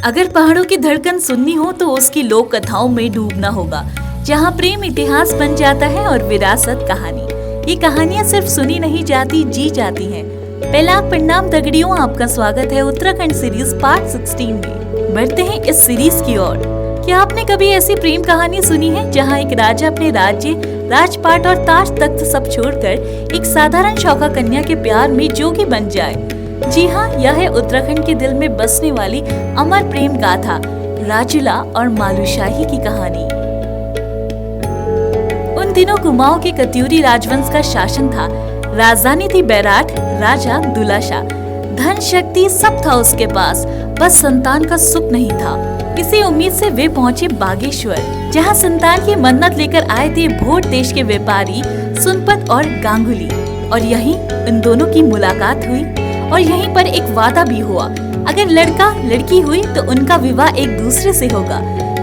अगर पहाड़ों की धड़कन सुननी हो तो उसकी लोक कथाओं में डूबना होगा, जहाँ प्रेम इतिहास बन जाता है और विरासत कहानी। ये कहानियाँ सिर्फ सुनी नहीं जाती, जी जाती हैं। पहलाक प्रणाम दगड़ियों, आपका स्वागत है उत्तराखंड सीरीज पार्ट 16 में। बढ़ते हैं इस सीरीज की ओर। क्या आपने कभी ऐसी प्रेम कहानी सुनी है जहाँ एक राजा अपने राज्य, राजपाट और ताज तख्त सब छोड़कर एक साधारण शौका कन्या के प्यार में जोगी बन जाए? जी हाँ, यह है उत्तराखंड के दिल में बसने वाली अमर प्रेम गाथा राजुला और मालूशाही की कहानी। उन दिनों कुमाऊं के कत्यूरी राजवंश का शासन था। राजधानी थी बैराठ। राजा दुलाशा, धन शक्ति सब था उसके पास, बस संतान का सुख नहीं था। इसी उम्मीद से वे पहुँचे बागेश्वर, जहाँ संतान की मन्नत लेकर आए थे भोट देश के व्यापारी सुनपत और गांगुली। और यहीं इन दोनों की मुलाकात हुई और यहीं पर एक वादा भी हुआ, अगर लड़का लड़की हुई तो उनका विवाह एक दूसरे से होगा।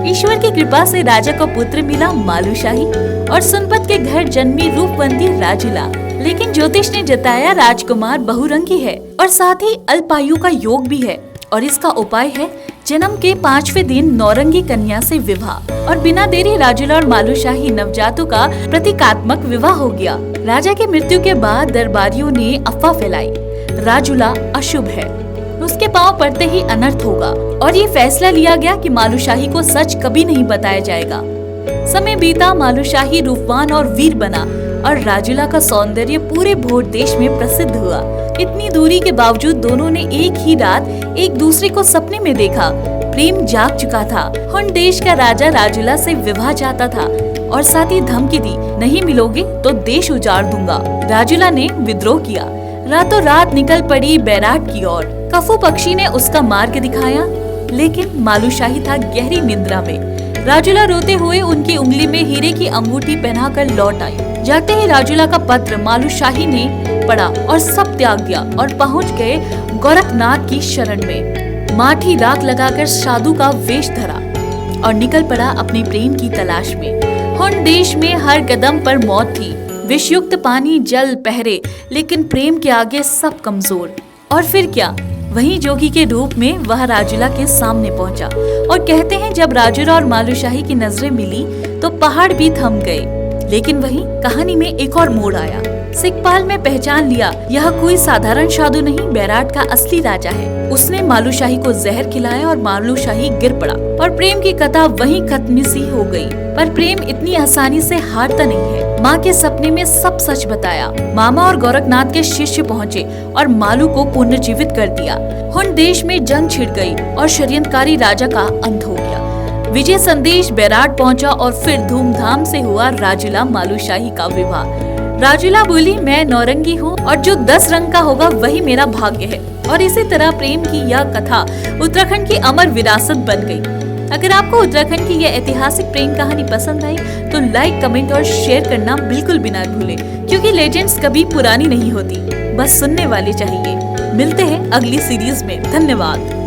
ईश्वर की कृपा से राजा को पुत्र मिला मालूशाही और सुनपत के घर जन्मी रूपवंती राजुला। लेकिन ज्योतिष ने जताया राजकुमार बहुरंगी है और साथ ही अल्पायु का योग भी है, और इसका उपाय है जन्म के 5वें दिन नौरंगी कन्या से विवाह। और बिना देरी राजुला और मालूशाही नवजातों का प्रतीकात्मक विवाह हो गया। राजा की मृत्यु के बाद दरबारियों ने अफवाह फैलाई, राजुला अशुभ है, उसके पांव पड़ते ही अनर्थ होगा। और ये फैसला लिया गया कि मालूशाही को सच कभी नहीं बताया जाएगा। समय बीता, मालूशाही रूपवान और वीर बना और राजुला का सौंदर्य पूरे भोट देश में प्रसिद्ध हुआ। इतनी दूरी के बावजूद दोनों ने एक ही रात एक दूसरे को सपने में देखा। प्रेम जाग चुका था। हुन देश का राजा राजुला से विवाह चाहता था और साथ ही धमकी दी, नहीं मिलोगे तो देश उजाड़ दूंगा। राजुला ने विद्रोह किया, रातों रात निकल पड़ी बैराठ की ओर। कफू पक्षी ने उसका मार्ग दिखाया, लेकिन मालूशाही था गहरी निद्रा में। राजुला रोते हुए उनकी उंगली में हीरे की अंगूठी पहनाकर लौट आई। जाते ही राजुला का पत्र मालूशाही ने पढ़ा और सब त्याग दिया और पहुंच गए गोरखनाथ की शरण में। माठी राख लगाकर साधु का वेश धरा और निकल पड़ा अपने प्रेम की तलाश में। हुन देश में हर कदम पर मौत थी, विषयुक्त पानी जल पहरे, लेकिन प्रेम के आगे सब कमजोर। और फिर क्या, वहीं जोगी के रूप में वह राजुला के सामने पहुंचा। और कहते हैं जब राजुला और मालूशाही की नजरें मिली तो पहाड़ भी थम गए। लेकिन वहीं कहानी में एक और मोड़ आया। सिकपाल में पहचान लिया, यह कोई साधारण साधु नहीं, बैराठ का असली राजा है। उसने मालूशाही को जहर खिलाया और मालूशाही गिर पड़ा और प्रेम की कथा वहीं खत्म सी हो गई। पर प्रेम इतनी आसानी से हारता नहीं है। माँ के सपने में सब सच बताया। मामा और गोरखनाथ के शिष्य पहुँचे और मालू को पुनर्जीवित कर दिया। हुन देश में जंग छिड़ गई और षड्यंत्रकारी राजा का अंत हो गया। विजय संदेश बैराठ पहुंचा और फिर धूमधाम से हुआ राजुला मालूशाही का विवाह। राजुला बोली, मैं नौरंगी हूँ और जो 10 रंग का होगा वही मेरा भाग्य है। और इसी तरह प्रेम की यह कथा उत्तराखंड की अमर विरासत बन गई। अगर आपको उत्तराखंड की यह ऐतिहासिक प्रेम कहानी पसंद आई तो लाइक, कमेंट और शेयर करना बिल्कुल बिना भूले, क्योंकि लेजेंड्स कभी पुरानी नहीं होती, बस सुनने वाले चाहिए। मिलते हैं अगली सीरीज में। धन्यवाद।